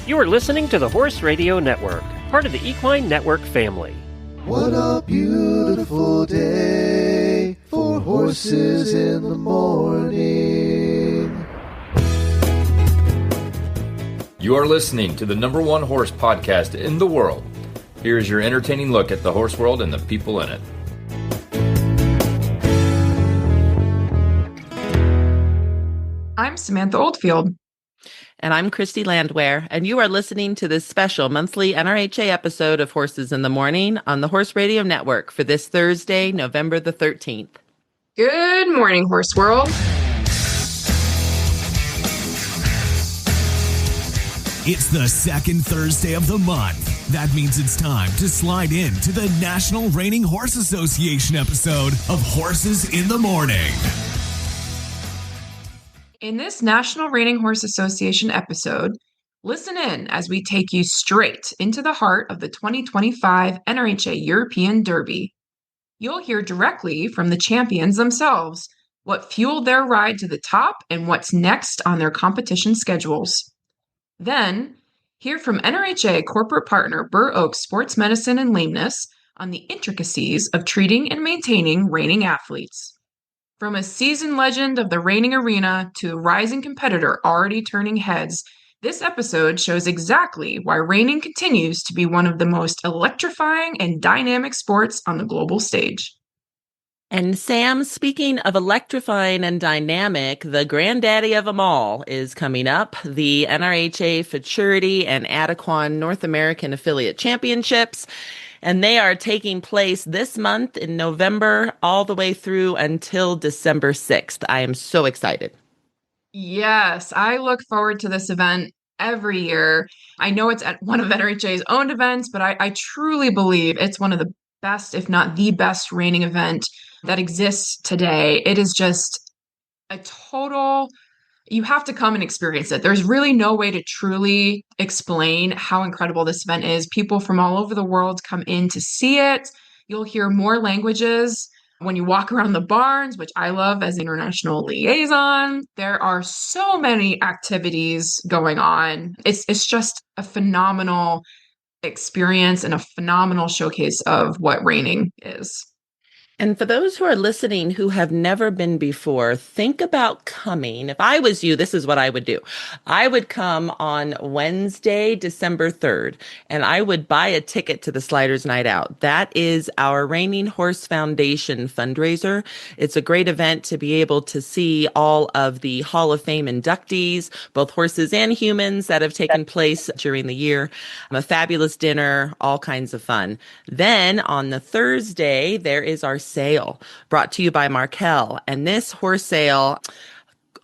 You are listening to the Horse Radio Network, part of the Equine Network family. What a beautiful day for horses in the morning. You are listening to the #1 horse podcast in the world. Here's your entertaining look at the horse world and the people in it. I'm Samantha Oldfield. And I'm Christy Landwehr, and you are listening to this special monthly NRHA episode of Horses in the Morning on the Horse Radio Network for this Thursday, November the 13th. Good morning, Horse World. It's the second Thursday of the month. That means it's time to slide into the National Reining Horse Association episode of Horses in the Morning. In this National Reining Horse Association episode, listen in as we take you straight into the heart of the 2025 NRHA European Derby. You'll hear directly from the champions themselves, what fueled their ride to the top and what's next on their competition schedules. Then, hear from NRHA corporate partner Burr Oaks Sports Medicine and Lameness on the intricacies of treating and maintaining reining athletes. From a seasoned legend of the reining arena to a rising competitor already turning heads, this episode shows exactly why reining continues to be one of the most electrifying and dynamic sports on the global stage. And Sam, speaking of electrifying and dynamic, the granddaddy of them all is coming up, the NRHA Futurity and Adequan North American Affiliate Championships. And they are taking place this month in November all the way through until December 6th. I am so excited. Yes, I look forward to this event every year. I know it's at one of NRHA's own events, but I truly believe it's one of the best, if not the best, reining event that exists today. It is just a total... You have to come and experience it. There's really no way to truly explain how incredible this event is. People from all over the world come in to see it. You'll hear more languages when you walk around the barns, which I love as international liaison. There are so many activities going on. It's just a phenomenal experience and a phenomenal showcase of what reining is. And for those who are listening who have never been before, think about coming. If I was you, this is what I would do. I would come on Wednesday, December 3rd, and I would buy a ticket to the Sliders Night Out. That is our Reining Horse Foundation fundraiser. It's a great event to be able to see all of the Hall of Fame inductees, both horses and humans that have taken place during the year. A fabulous dinner, all kinds of fun. Then on the Thursday, there is our sale brought to you by Markel. And this horse sale,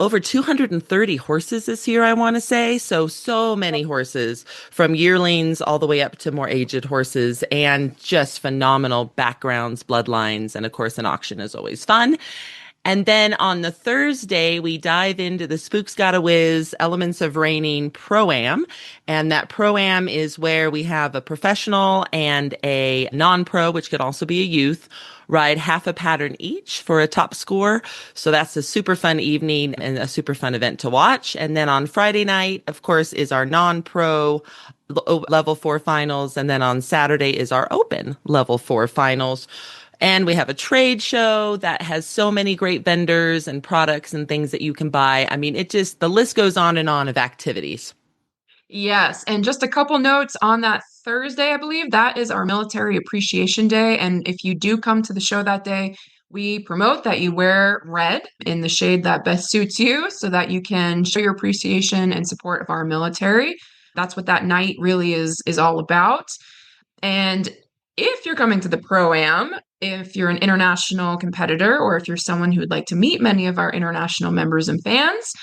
over 230 horses this year, I want to say. So many horses, from yearlings all the way up to more aged horses, and just phenomenal backgrounds, bloodlines. And of course, an auction is always fun. And then on the Thursday, we dive into the Spooks Gotta Whiz Elements of Reining Pro-Am. And that Pro-Am is where we have a professional and a non-pro, which could also be a youth, ride half a pattern each for a top score. So that's a super fun evening and a super fun event to watch. And then on Friday night, of course, is our non-pro level 4 finals. And then on Saturday is our open level 4 finals. And we have a trade show that has so many great vendors and products and things that you can buy. I mean, the list goes on and on of activities. Yes. And just a couple notes on that Thursday, I believe that is our Military Appreciation Day. And if you do come to the show that day, we promote that you wear red in the shade that best suits you so that you can show your appreciation and support of our military. That's what that night really is all about. And if you're coming to the Pro-Am, if you're an international competitor, or if you're someone who would like to meet many of our international members and fans,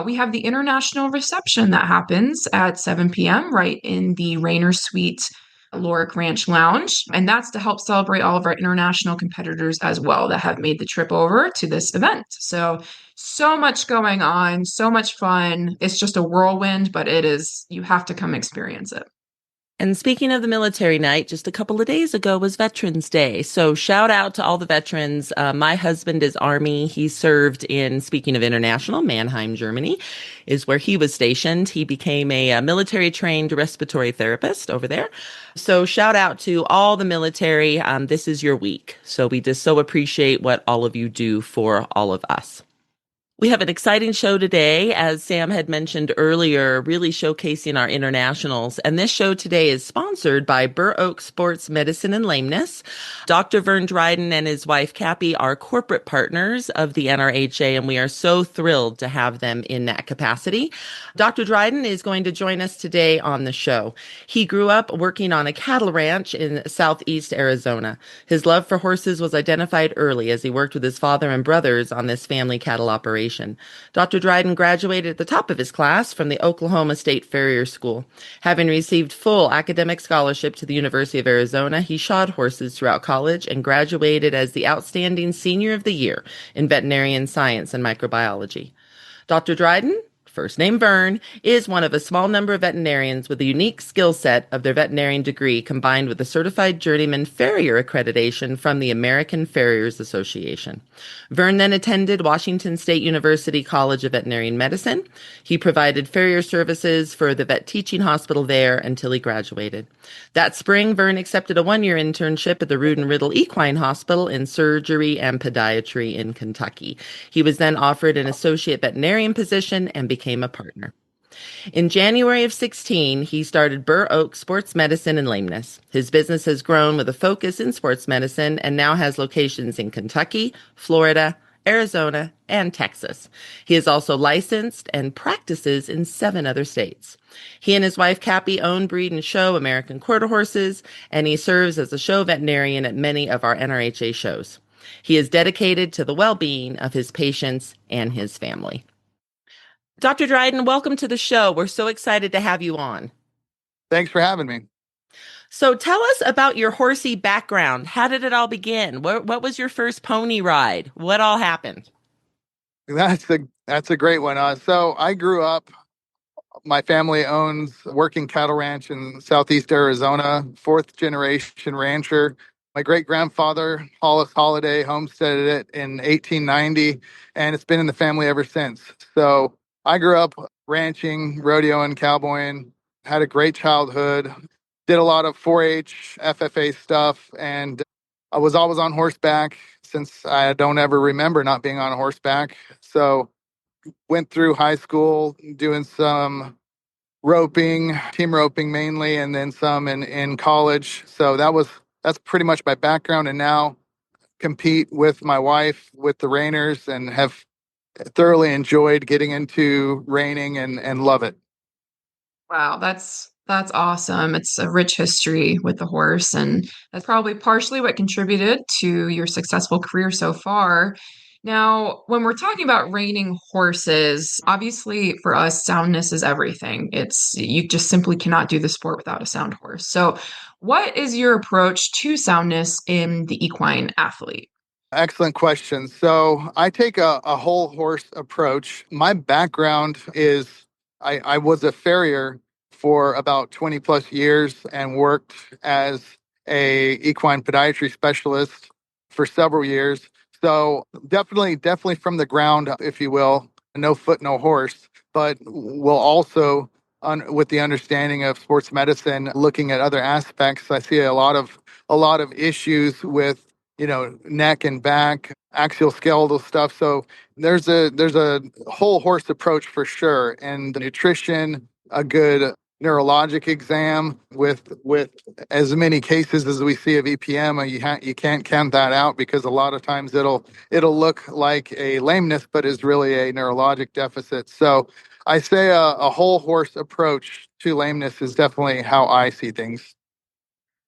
we have the international reception that happens at 7 p.m. right in the Rainer Suite Lorick Ranch Lounge. And that's to help celebrate all of our international competitors as well that have made the trip over to this event. So much going on, so much fun. It's just a whirlwind, but you have to come experience it. And speaking of the military night, just a couple of days ago was Veterans Day. So shout out to all the veterans. My husband is Army. He served in, speaking of international, Mannheim, Germany, is where he was stationed. He became a military trained respiratory therapist over there. So shout out to all the military. This is your week. So we just so appreciate what all of you do for all of us. We have an exciting show today, as Sam had mentioned earlier, really showcasing our internationals. And this show today is sponsored by Burr Oak Sports Medicine and Lameness. Dr. Vern Dryden and his wife, Cappy, are corporate partners of the NRHA, and we are so thrilled to have them in that capacity. Dr. Dryden is going to join us today on the show. He grew up working on a cattle ranch in southeast Arizona. His love for horses was identified early as he worked with his father and brothers on this family cattle operation. Dr. Dryden graduated at the top of his class from the Oklahoma State Farrier School. Having received full academic scholarship to the University of Arizona, he shod horses throughout college and graduated as the Outstanding Senior of the Year in Veterinarian Science and Microbiology. Dr. Dryden, first name Vern, is one of a small number of veterinarians with a unique skill set of their veterinarian degree combined with a certified journeyman farrier accreditation from the American Farriers Association. Vern then attended Washington State University College of Veterinary Medicine. He provided farrier services for the vet teaching hospital there until he graduated. That spring, Vern accepted a one-year internship at the Rood and Riddle Equine Hospital in surgery and podiatry in Kentucky. He was then offered an associate veterinarian position and became a partner. In January of 16, he started Burr Oak Sports Medicine and Lameness. His business has grown with a focus in sports medicine and now has locations in Kentucky, Florida, Arizona, and Texas. He is also licensed and practices in 7 other states. He and his wife, Cappy, own, breed, and show American quarter horses, and he serves as a show veterinarian at many of our NRHA shows. He is dedicated to the well-being of his patients and his family. Dr. Dryden, welcome to the show. We're so excited to have you on. Thanks for having me. So tell us about your horsey background. How did it all begin? What was your first pony ride? What all happened? That's a great one. So I grew up, my family owns a working cattle ranch in southeast Arizona, 4th generation rancher. My great-grandfather, Hollis Holiday, homesteaded it in 1890, and it's been in the family ever since. So I grew up ranching, rodeoing, cowboying, had a great childhood, did a lot of 4-H, FFA stuff, and I was always on horseback since I don't ever remember not being on horseback. So went through high school doing some roping, team roping mainly, and then some in college. So that's pretty much my background, and now compete with my wife with the reiners and have thoroughly enjoyed getting into reining and love it. Wow, that's awesome. It's a rich history with the horse, and that's probably partially what contributed to your successful career so far. Now, when we're talking about reining horses, obviously for us, soundness is everything. You just simply cannot do the sport without a sound horse. So, what is your approach to soundness in the equine athlete? Excellent question. So I take a whole horse approach. My background is I was a farrier for about 20 plus years and worked as a equine podiatry specialist for several years. So definitely from the ground up, if you will, no foot, no horse, but will also with the understanding of sports medicine, looking at other aspects. I see a lot of issues with neck and back, axial skeletal stuff. So there's a whole horse approach for sure. And the nutrition, a good neurologic exam with as many cases as we see of EPM, you can't count that out because a lot of times it'll look like a lameness, but is really a neurologic deficit. So I say a whole horse approach to lameness is definitely how I see things.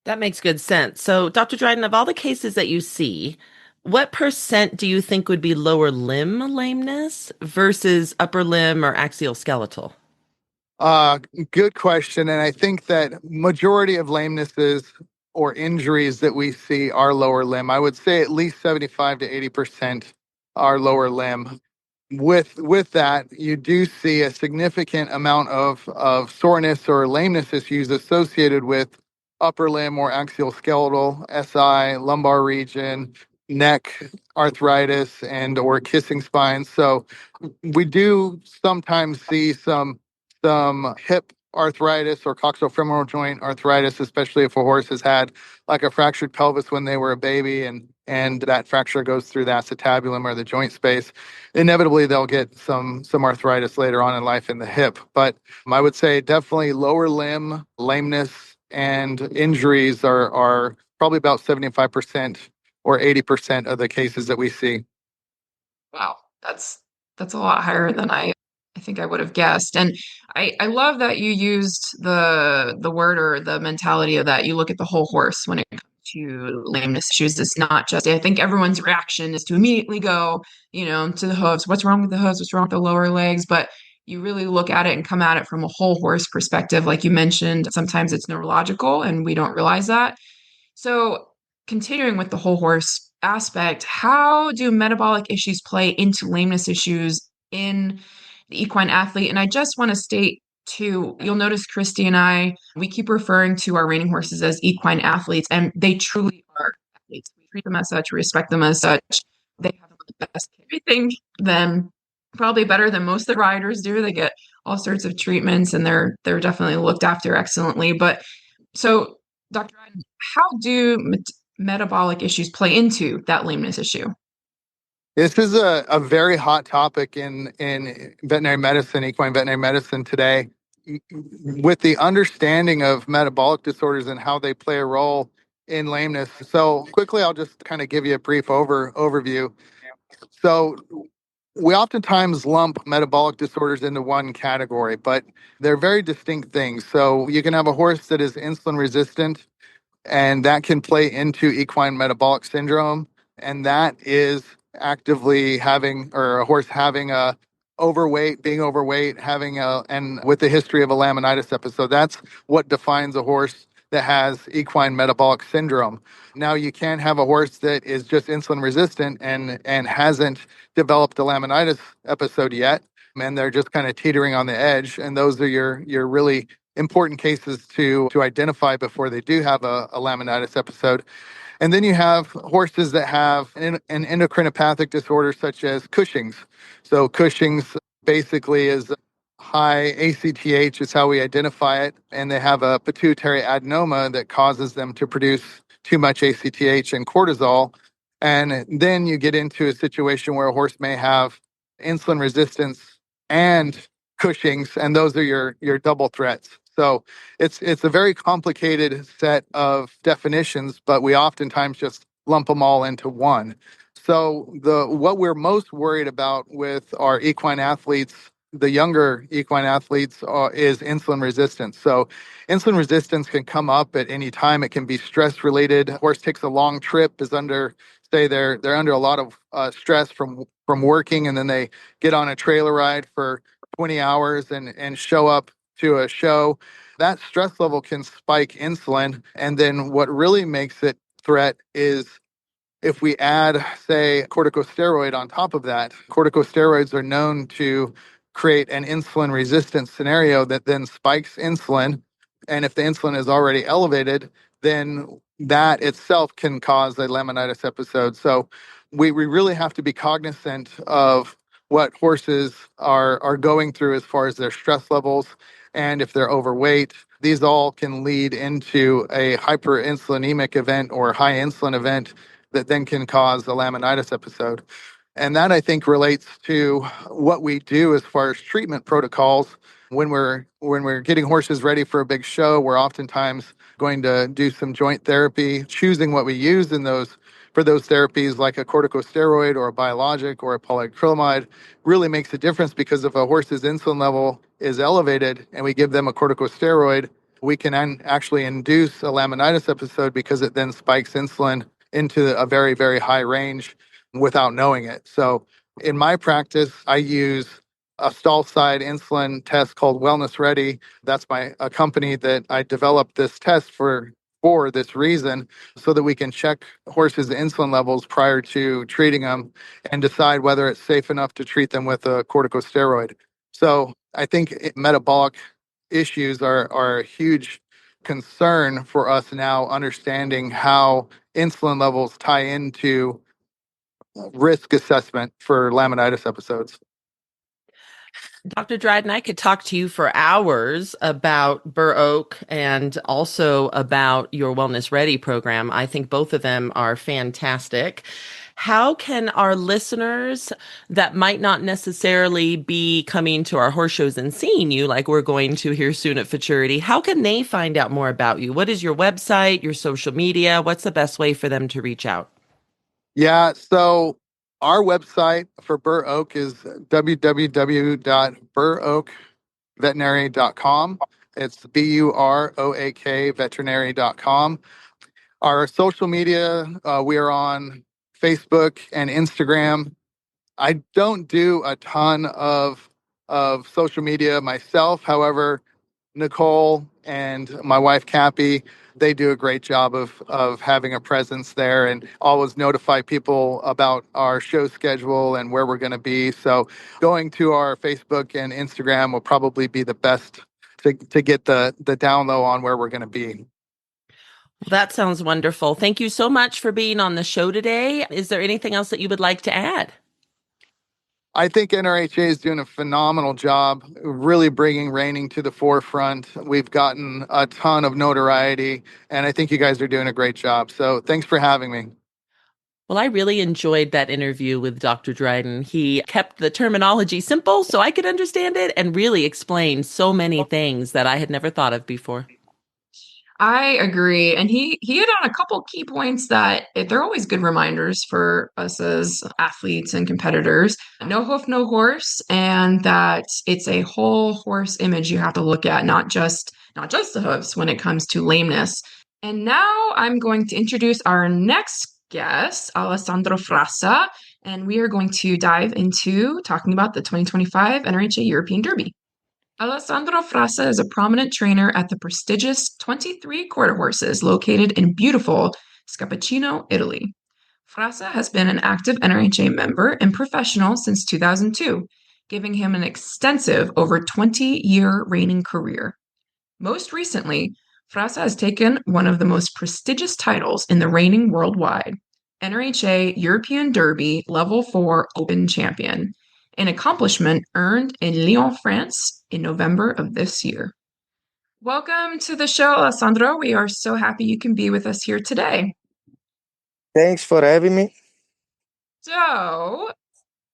That makes good sense. So, Dr. Dryden, of all the cases that you see, what % do you think would be lower limb lameness versus upper limb or axial skeletal? Good question. And I think that majority of lamenesses or injuries that we see are lower limb. I would say at least 75 to 80% are lower limb. with that, you do see a significant amount of soreness or lameness issues associated with upper limb or axial skeletal, SI, lumbar region, neck arthritis, and or kissing spines. So we do sometimes see some hip arthritis or coxofemoral joint arthritis, especially if a horse has had like a fractured pelvis when they were a baby, and that fracture goes through the acetabulum or the joint space. Inevitably, they'll get some arthritis later on in life in the hip. But I would say definitely lower limb lameness and injuries are probably about 75% or 80% of the cases that we see. Wow, that's a lot higher than I think I would have guessed. And I love that you used the word or the mentality of that. You look at the whole horse when it comes to lameness issues. It's not just, I think everyone's reaction is to immediately go, to the hooves. What's wrong with the hooves? What's wrong with the lower legs? But you really look at it and come at it from a whole horse perspective. Like you mentioned, sometimes it's neurological and we don't realize that. So, continuing with the whole horse aspect, how do metabolic issues play into lameness issues in the equine athlete? And I just want to state too, you'll notice Christy and I, we keep referring to our reining horses as equine athletes, and they truly are athletes. We treat them as such, respect them as such. They have the best everything them probably better than most of the riders do. They get all sorts of treatments and they're definitely looked after excellently. But so Dr. Dryden, how do metabolic issues play into that lameness issue? This is a very hot topic in veterinary medicine, equine veterinary medicine today. With the understanding of metabolic disorders and how they play a role in lameness. So quickly, I'll just kind of give you a brief overview. So we oftentimes lump metabolic disorders into one category, but they're very distinct things. So you can have a horse that is insulin resistant, and that can play into equine metabolic syndrome. And that is actively having, or a horse having a being overweight, and with the history of a laminitis episode. That's what defines a horse that has equine metabolic syndrome. Now, you can have a horse that is just insulin resistant and hasn't developed a laminitis episode yet, and they're just kind of teetering on the edge. And those are your really important cases to identify before they do have a laminitis episode. And then you have horses that have an endocrinopathic disorder such as Cushing's. So Cushing's basically is high ACTH is how we identify it. And they have a pituitary adenoma that causes them to produce too much ACTH and cortisol. And then you get into a situation where a horse may have insulin resistance and Cushing's, and those are your double threats. So it's a very complicated set of definitions, but we oftentimes just lump them all into one. So what we're most worried about with our equine athletes, the younger equine athletes, is insulin resistance. So insulin resistance can come up at any time. It can be stress related. A horse takes a long trip, is under, say they're under a lot of stress from working, and then they get on a trailer ride for 20 hours and show up to a show. That stress level can spike insulin. And then what really makes it threat is if we add, say, corticosteroid on top of that. Corticosteroids are known to create an insulin resistant scenario that then spikes insulin. And if the insulin is already elevated, then that itself can cause a laminitis episode. So we really have to be cognizant of what horses are going through as far as their stress levels. And if they're overweight, these all can lead into a hyperinsulinemic event or high insulin event that then can cause a laminitis episode. And that, I think, relates to what we do as far as treatment protocols. When we're getting horses ready for a big show, we're oftentimes going to do some joint therapy, choosing what we use for those therapies, like a corticosteroid or a biologic or a polyacrylamide, really makes a difference, because if a horse's insulin level is elevated and we give them a corticosteroid, we can actually induce a laminitis episode, because it then spikes insulin into a very, very high range without knowing it. So in my practice, I use a stall side insulin test called Wellness Ready. That's a company that I developed this test for for this reason, so that we can check horses' insulin levels prior to treating them and decide whether it's safe enough to treat them with a corticosteroid. So I think metabolic issues are a huge concern for us now, understanding how insulin levels tie into risk assessment for laminitis episodes. Dr. Dryden, I could talk to you for hours about Burr Oak and also about your Wellness Ready program. I think both of them are fantastic. How can our listeners that might not necessarily be coming to our horse shows and seeing you like we're going to here soon at Futurity, how can they find out more about you? What is your website, your social media? What's the best way for them to reach out? Yeah, so our website for Burr Oak is www.burroakveterinary.com. It's BUROAK veterinary.com. Our social media, we are on Facebook and Instagram. I don't do a ton of social media myself. However, Nicole and my wife Cappy, they do a great job of having a presence there and always notify people about our show schedule and where we're going to be. So going to our Facebook and Instagram will probably be the best to get the down low on where we're going to be. Well, that sounds wonderful. Thank you so much for being on the show today. Is there anything else that you would like to add? I think NRHA is doing a phenomenal job really bringing reining to the forefront. We've gotten a ton of notoriety, and I think you guys are doing a great job. So thanks for having me. Well, I really enjoyed that interview with Dr. Dryden. He kept the terminology simple so I could understand it and really explained so many things that I had never thought of before. I agree. And he hit on a couple key points that they're always good reminders for us as athletes and competitors. No hoof, no horse, and that it's a whole horse image you have to look at, not just the hoofs when it comes to lameness. And now I'm going to introduce our next guest, Alessandro Frassa, and we are going to dive into talking about the 2025 NRHA European Derby. Alessandro Frassa is a prominent trainer at the prestigious 23 quarter horses located in beautiful Scappuccino, Italy. Frassa has been an active NRHA member and professional since 2002, giving him an extensive over 20-year reining career. Most recently, Frassa has taken one of the most prestigious titles in the reining worldwide, NRHA European Derby Level 4 Open Champion, an accomplishment earned in Lyon, France in November of this year. Welcome to the show, Alessandro. We are so happy you can be with us here today. Thanks for having me. So,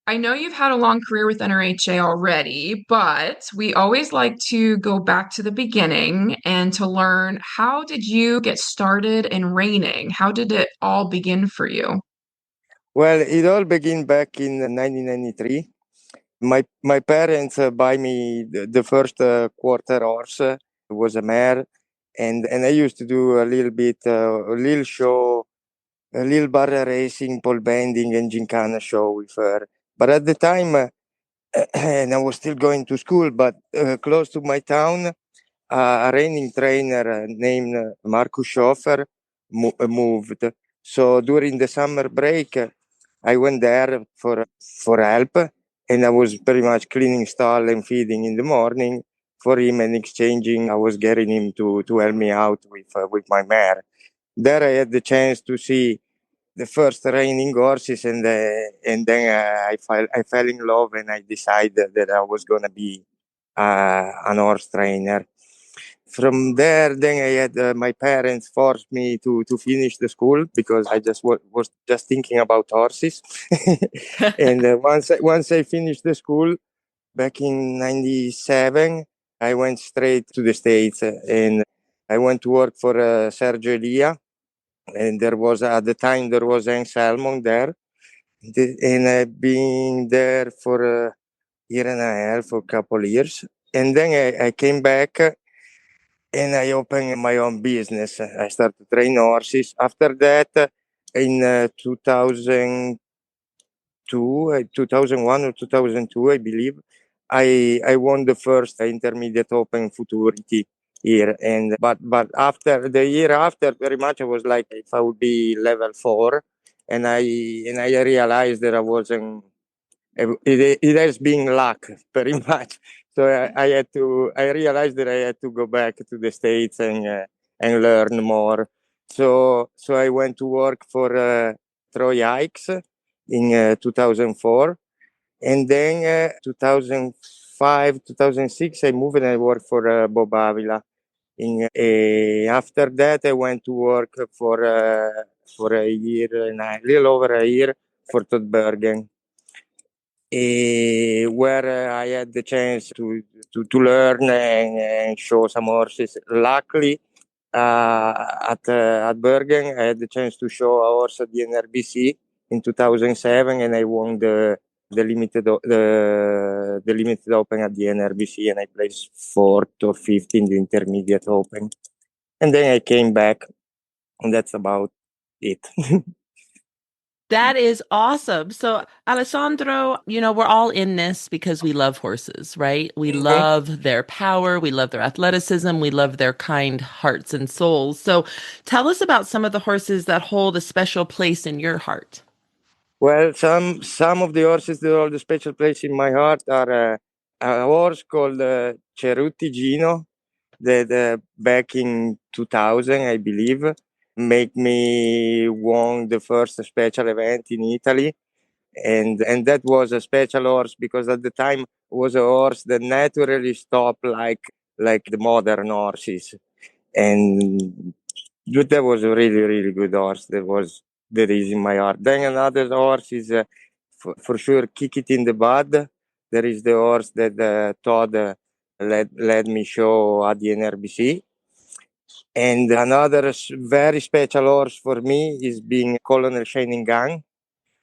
I know you've had a long career with NRHA already, but we always like to go back to the beginning and to learn, how did you get started in reining? How did it all begin for you? Well, it all began back in 1993. My parents buy me the first quarter horse. It was a mare, and I used to do a little bit, a little show, a little barrier racing, pole bending, and gincana show with her. But at the time, and I was still going to school, but close to my town, a reining trainer named Markus Schofer moved. So during the summer break, I went there for help, and I was pretty much cleaning stall and feeding in the morning for him and exchanging. I was getting him to help me out with my mare. There I had the chance to see the first reining horses, and then I fell in love, and I decided that I was gonna be an horse trainer. From there, then I had my parents forced me to finish the school because I just was just thinking about horses. And once I finished the school back in '97, I went straight to the States, and I went to work for Sergio Elia. And there was at the time there was Salmon there, and I've been there for a year and a half, for a couple of years, and then I came back and I opened my own business. I started to train horses. After that, in 2001 or 2002, I believe, I won the first intermediate Open Futurity here. And but after the year after, very much I was like if I would be level 4, and I realized that I wasn't. It has been luck very much. So I realized that I had to go back to the States and learn more. So I went to work for Troy Hikes in 2004, and then 2005, 2006, I moved and I worked for Bob Avila. After that, I went to work for a year and a little over a year for Todd Bergen, where I had the chance to learn and show some horses. Luckily, at Bergen, I had the chance to show a horse at the NRBC in 2007, and I won the limited open at the NRBC, and I placed 4th or 5th in the intermediate open. And then I came back, and that's about it. That is awesome. So, Alessandro, we're all in this because we love horses, right? We love their power. We love their athleticism. We love their kind hearts and souls. So, tell us about some of the horses that hold a special place in your heart. Well, some of the horses that hold a special place in my heart are a horse called Cerutti Gino, that back in 2000, I believe, make me won the first special event in Italy. And that was a special horse because at the time was a horse that naturally stopped like the modern horses. And that was a really, really good horse. That is in my heart. Then another horse is for sure Kick It in the Bud. There is the horse that Todd let me show at the NRBC. And another very special horse for me is being Colonel Shining Gun,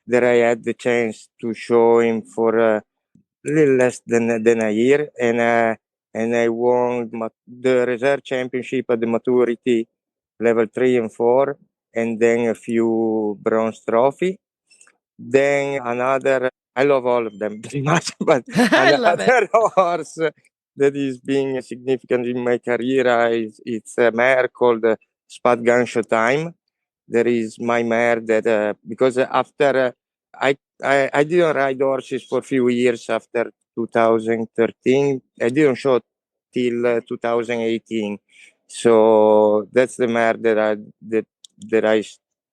that I had the chance to show him for a little less than a year. And I won the reserve championship at the maturity level 3 and 4, and then a few bronze trophy. Then I love all of them pretty much, but another horse that is being significant in my career it's a mare called Spud Gun Showtime. There is my mare that because after I didn't ride horses for a few years after 2013. I didn't show till 2018. So that's the mare that I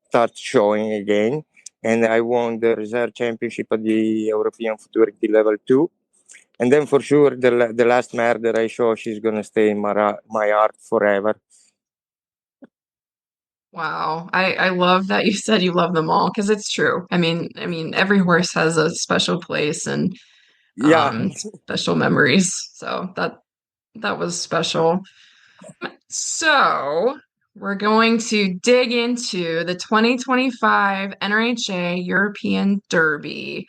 start showing again. And I won the reserve championship at the European Futurity Level 2. And then for sure, the last mare that I show, she's going to stay in my heart forever. Wow. I love that you said you love them all because it's true. I mean, every horse has a special place and special memories. So that was special. So we're going to dig into the 2025 NRHA European Derby.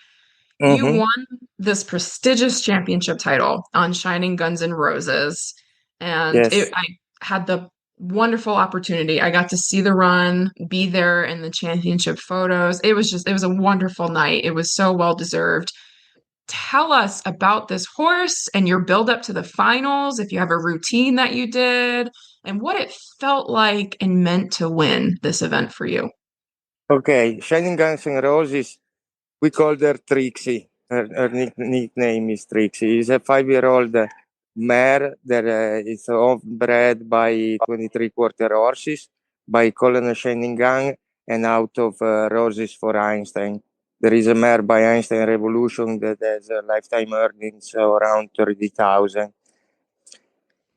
You won this prestigious championship title on Shining Guns and Roses. And I had the wonderful opportunity. I got to see the run, be there in the championship photos. It was a wonderful night. It was so well deserved. Tell us about this horse and your build up to the finals, if you have a routine that you did, and what it felt like and meant to win this event for you. Okay, Shining Guns and Roses, we called her Trixie. Her nickname is Trixie. She's a 5-year-old mare that is bred by 23-quarter horses by Colonel Shining Gun and out of Roses for Einstein. There is a mare by Einstein Revolution that has a lifetime earnings around 30,000.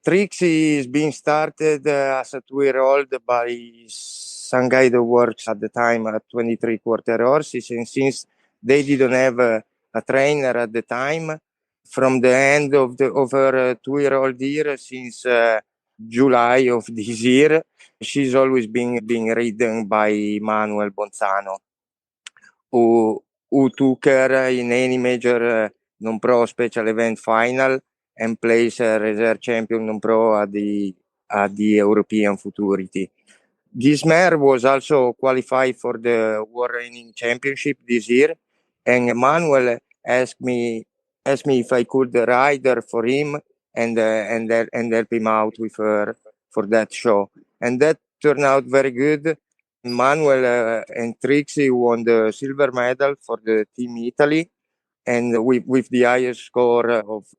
Trixie is being started as a 2-year-old by some guy that works at the time at 23-quarter horses, and since they didn't have a trainer at the time, from the end of her 2-year-old year, since July of this year, she's always being ridden by Manuel Bonzano, who took her in any major non-pro special event final and placed a reserve champion non-pro at the European Futurity. This mare was also qualified for the World Reining Championship this year, and Manuel asked me if I could ride her for him and help him out with her for that show. And that turned out very good. Manuel and Trixie won the silver medal for the Team Italy, and with the highest score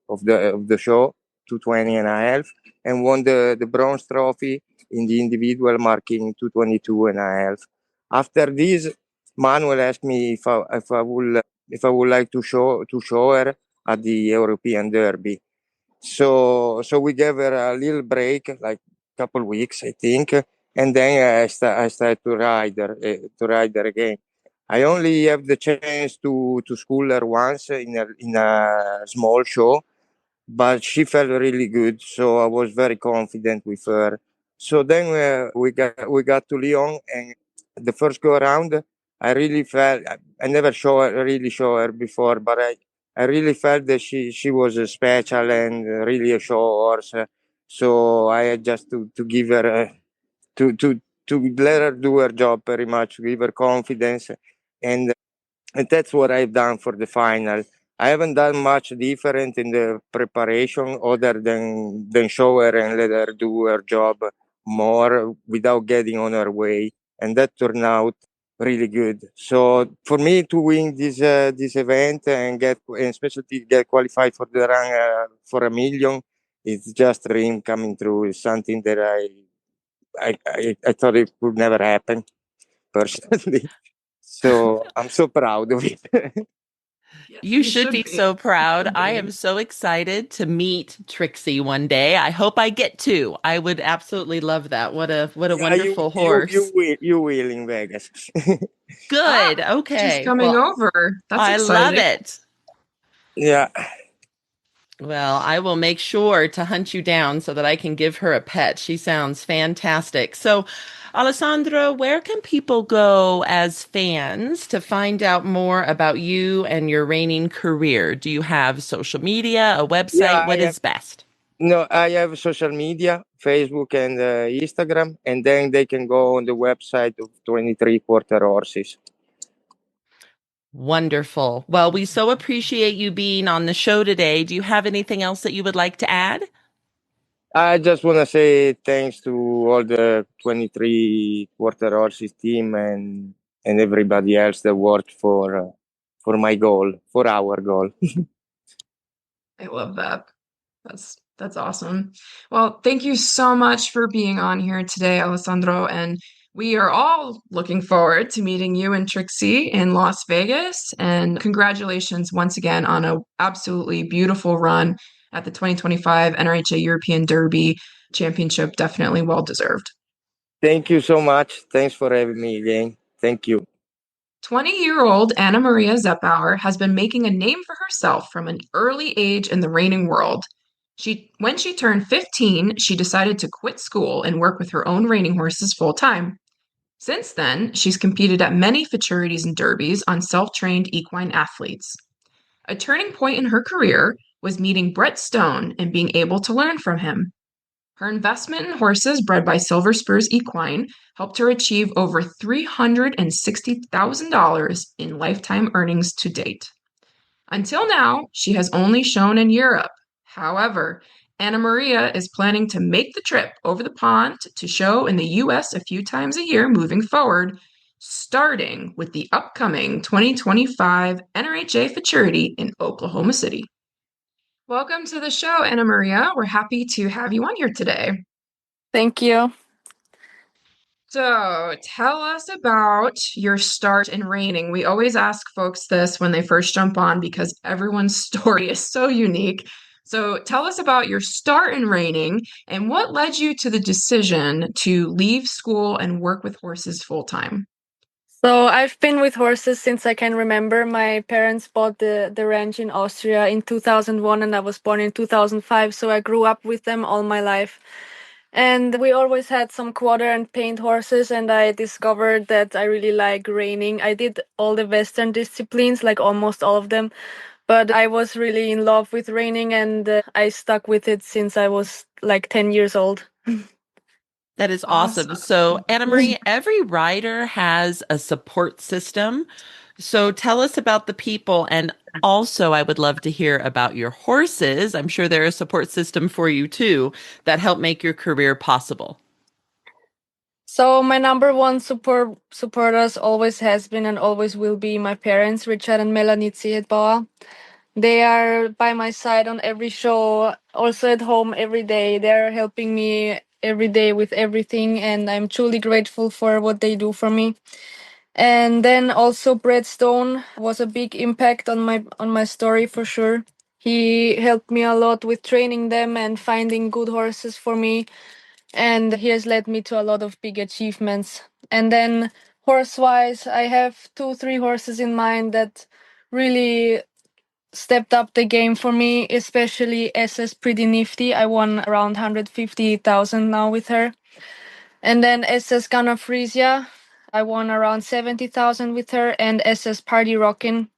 of the show, 220 and a half, and won the bronze trophy in the individual marking 222 and a half. After this, Manuel asked me if I would like to show her at the European Derby. So we gave her a little break, like a couple weeks, I think, and then I started to ride her again. I only have the chance to school her once in a small show, but she felt really good, so I was very confident with her. So then we got to Lyon, and the first go around, I really felt I never really show her before, but I really felt that she was special and really a show horse. So I had just to give her to let her do her job very much, give her confidence, and that's what I've done for the final. I haven't done much different in the preparation other than show her and let her do her job more without getting on her way, and that turned out really good. So for me to win this event and especially get qualified for the run for a million, it's just a dream coming true. It's something that I thought it would never happen personally. So I'm so proud of it. You should be so proud. I am so excited to meet Trixie one day. I hope I get to. I would absolutely love that. What a wonderful horse. You will in Vegas. Good. Okay. She's coming over. That's exciting. I love it. Yeah. Well, I will make sure to hunt you down so that I can give her a pet. She sounds fantastic. So, Alessandro, where can people go as fans to find out more about you and your reining career? Do you have social media, a website? Yeah, what is best? No, I have social media, Facebook and Instagram, and then they can go on the website of 23 Quarter Horses. Wonderful. Well, we so appreciate you being on the show today. Do you have anything else that you would like to add? I just want to say thanks to all the 23 Quarter Horses team and everybody else that worked for my goal, for our goal. I love that. That's awesome. Well, thank you so much for being on here today, Alessandro, and we are all looking forward to meeting you and Trixie in Las Vegas. And congratulations once again on an absolutely beautiful run at the 2025 NRHA European Derby Championship. Definitely well deserved. Thank you so much. Thanks for having me again. Thank you. 20-year-old Anna Maria Zehetbauer has been making a name for herself from an early age in the reining world. When she turned 15, she decided to quit school and work with her own reining horses full time. Since then, she's competed at many futurities and derbies on self-trained equine athletes. A turning point in her career was meeting Brett Stone and being able to learn from him. Her investment in horses bred by Silver Spurs Equine helped her achieve over $360,000 in lifetime earnings to date. Until now, she has only shown in Europe. However, Anna Maria is planning to make the trip over the pond to show in the U.S. a few times a year moving forward, starting with the upcoming 2025 NRHA Futurity in Oklahoma City. Welcome to the show, Anna Maria. We're happy to have you on here today. Thank you. So tell us about your start in reining. We always ask folks this when they first jump on because everyone's story is so unique. So tell us about your start in reining and what led you to the decision to leave school and work with horses full time. So I've been with horses since I can remember. My parents bought the ranch in Austria in 2001 and I was born in 2005. So I grew up with them all my life. And we always had some quarter and paint horses, and I discovered that I really like reining. I did all the Western disciplines, like almost all of them, but I was really in love with reining, and I stuck with it since I was like 10 years old. That is awesome. So, Anna Marie, every rider has a support system. So tell us about the people, and also I would love to hear about your horses. I'm sure they're a support system for you too that help make your career possible. So my number one supporters always has been and always will be my parents, Richard and Melanie Zehetbauer. They are by my side on every show, also at home every day. They're helping me every day with everything, and I'm truly grateful for what they do for me. And then also Brett Stone was a big impact on my story for sure. He helped me a lot with training them and finding good horses for me, and he has led me to a lot of big achievements. And then horse-wise, I have 3 horses in mind that really stepped up the game for me, especially SS Pretty Nifty. I won around 150,000 now with her. And then SS Gunnar Frisia, I won around 70,000 with her, and SS Party Rockin',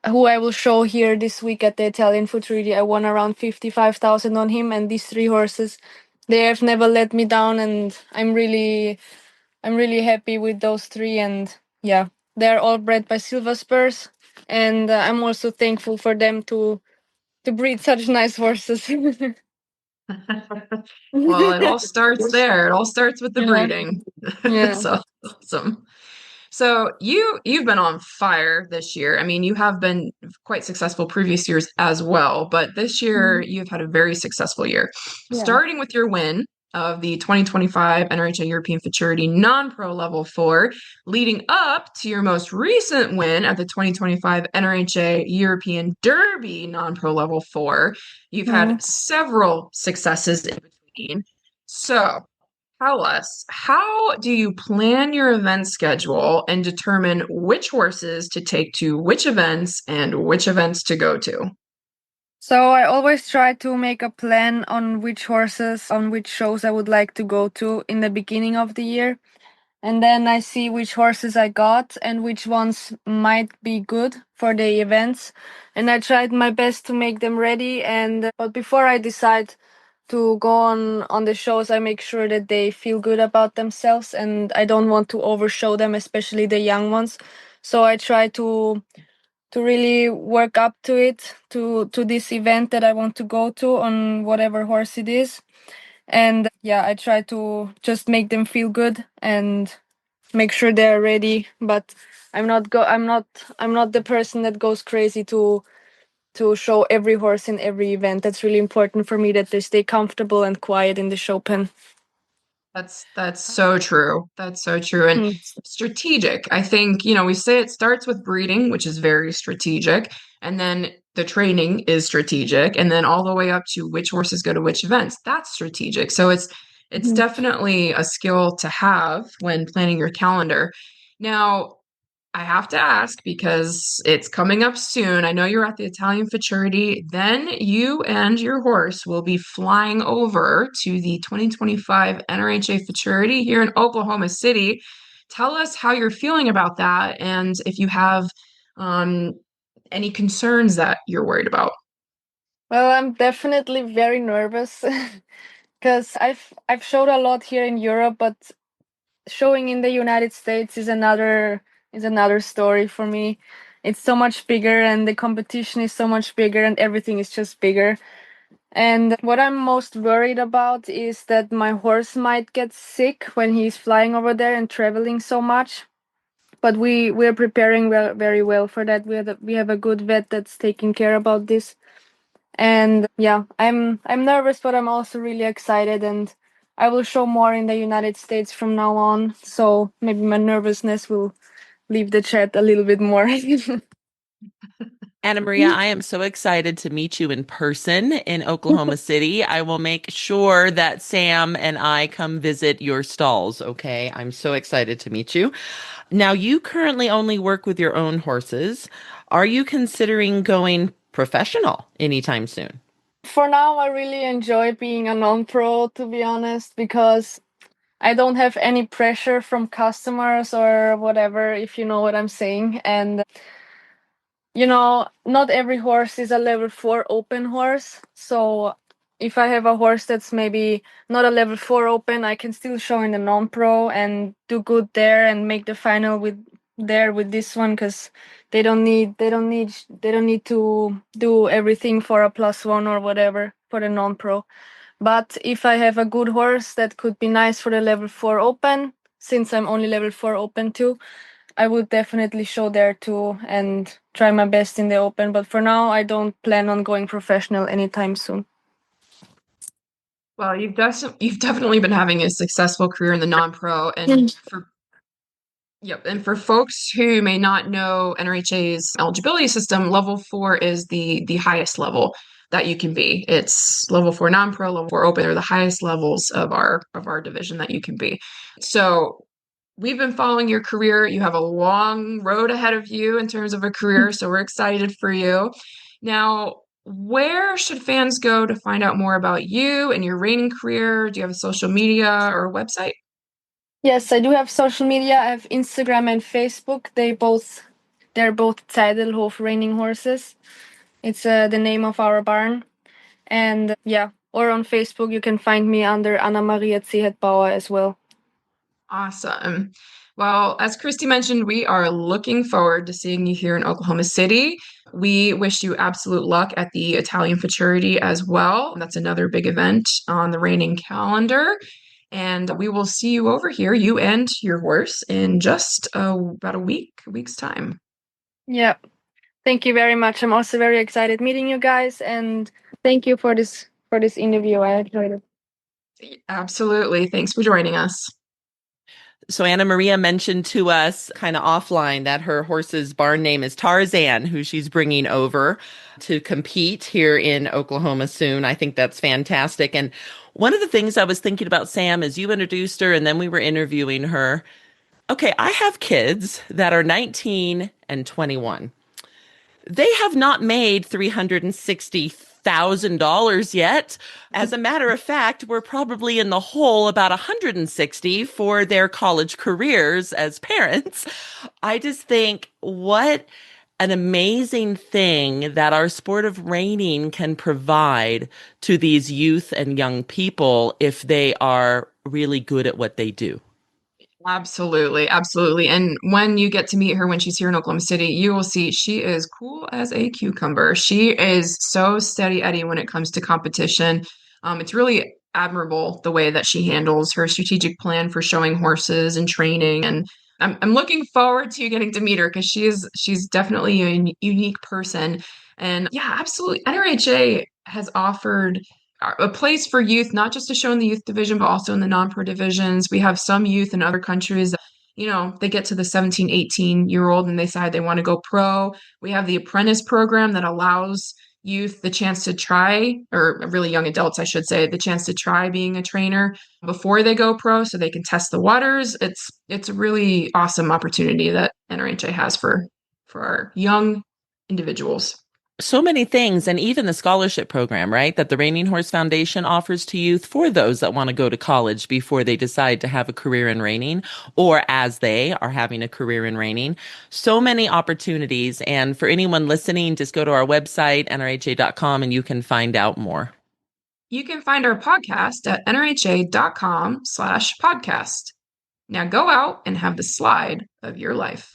who I will show here this week at the Italian Futurity. I won around 55,000 on him, and these 3 horses, they have never let me down, and I'm really happy with those 3. And yeah, they're all bred by Silver Spurs, and I'm also thankful for them to breed such nice horses. Well, it all starts there. It all starts with the Yeah. breeding. Yeah. So awesome. So you've been on fire this year. I mean, you have been quite successful previous years as well, but this year you've had a very successful year. Yeah. Starting with your win of the 2025 NRHA European Futurity Non-Pro Level 4, leading up to your most recent win at the 2025 NRHA European Derby Non-Pro Level 4. You've had several successes in between. So tell us, how do you plan your event schedule and determine which horses to take to which events and which events to go to? So I always try to make a plan on which horses, on which shows I would like to go to in the beginning of the year. And then I see which horses I got and which ones might be good for the events. And I tried my best to make them ready. But before I decide to go on the shows, I make sure that they feel good about themselves, and I don't want to overshow them, especially the young ones. So I try to really work up to it, to this event that I want to go to on whatever horse it is. And yeah, I try to just make them feel good and make sure they're ready. But I'm not the person that goes crazy to show every horse in every event. That's really important for me, that they stay comfortable and quiet in the show pen. That's so true. That's so true. And strategic. I think, we say it starts with breeding, which is very strategic, and then the training is strategic, and then all the way up to which horses go to which events. That's strategic. So it's definitely a skill to have when planning your calendar. Now, I have to ask because it's coming up soon. I know you're at the Italian Futurity. Then you and your horse will be flying over to the 2025 NRHA Futurity here in Oklahoma City. Tell us how you're feeling about that and if you have any concerns that you're worried about. Well, I'm definitely very nervous because I've showed a lot here in Europe, but showing in the United States is another story for me. It's so much bigger, and the competition is so much bigger, and everything is just bigger. And what I'm most worried about is that my horse might get sick when he's flying over there and traveling so much. But we're preparing very well for that. We have a good vet that's taking care about this. And yeah, I'm nervous, but I'm also really excited, and I will show more in the United States from now on. So maybe my nervousness will leave the chat a little bit more. Anna Maria, I am so excited to meet you in person in Oklahoma City. I will make sure that Sam and I come visit your stalls, okay? I'm so excited to meet you. Now, you currently only work with your own horses. Are you considering going professional anytime soon? For now, I really enjoy being a non-pro, to be honest, because I don't have any pressure from customers or whatever, if you know what I'm saying. And not every horse is a level 4 open horse. So if I have a horse that's maybe not a level 4 open, I can still show in the non-pro and do good there and make the final with there with this one because they don't need to do everything for a +1 or whatever for the non-pro. But if I have a good horse that could be nice for the level 4 open, since I'm only level 4 open too, I would definitely show there too and try my best in the open. But for now, I don't plan on going professional anytime soon. Well, you've definitely been having a successful career in the non-pro, and for folks who may not know NRHA's eligibility system, level 4 is the highest level that you can be. It's level 4 non-pro, level 4 open. They're the highest levels of our division that you can be. So we've been following your career. You have a long road ahead of you in terms of a career, so we're excited for you. Now, where should fans go to find out more about you and your reining career? Do you have a social media or a website? Yes, I do have social media. I have Instagram and Facebook. They're both Zehetbauer reining horses. It's the name of our barn. And or on Facebook, you can find me under Anna-Maria Zehetbauer as well. Awesome. Well, as Christy mentioned, we are looking forward to seeing you here in Oklahoma City. We wish you absolute luck at the Italian Futurity as well. That's another big event on the reining calendar. And we will see you over here, you and your horse, in just about a week's time. Yeah. Thank you very much. I'm also very excited meeting you guys, and thank you for this interview. I enjoyed it. Absolutely. Thanks for joining us. So Anna Maria mentioned to us kind of offline that her horse's barn name is Tarzan, who she's bringing over to compete here in Oklahoma soon. I think that's fantastic. And one of the things I was thinking about, Sam, is you introduced her and then we were interviewing her. Okay, I have kids that are 19 and 21. They have not made $360,000 yet. As a matter of fact, we're probably in the hole about 160 for their college careers as parents. I just think what an amazing thing that our sport of reining can provide to these youth and young people if they are really good at what they do. Absolutely. Absolutely. And when you get to meet her when she's here in Oklahoma City, you will see she is cool as a cucumber. She is so steady Eddie when it comes to competition. It's really admirable the way that she handles her strategic plan for showing horses and training. And I'm looking forward to you getting to meet her because she's definitely a unique person. And yeah, absolutely. NRHA has offered a place for youth, not just to show in the youth division, but also in the non-pro divisions. We have some youth in other countries that, they get to the 17, 18-year-old and they decide they want to go pro. We have the apprentice program that allows youth the chance to try, or really young adults, I should say, the chance to try being a trainer before they go pro so they can test the waters. It's a really awesome opportunity that NRHA has for our young individuals. So many things, and even the scholarship program, right, that the Reining Horse Foundation offers to youth for those that want to go to college before they decide to have a career in reining, or as they are having a career in reining. So many opportunities. And for anyone listening, just go to our website, nrha.com, and you can find out more. You can find our podcast at nrha.com/podcast. Now go out and have the slide of your life.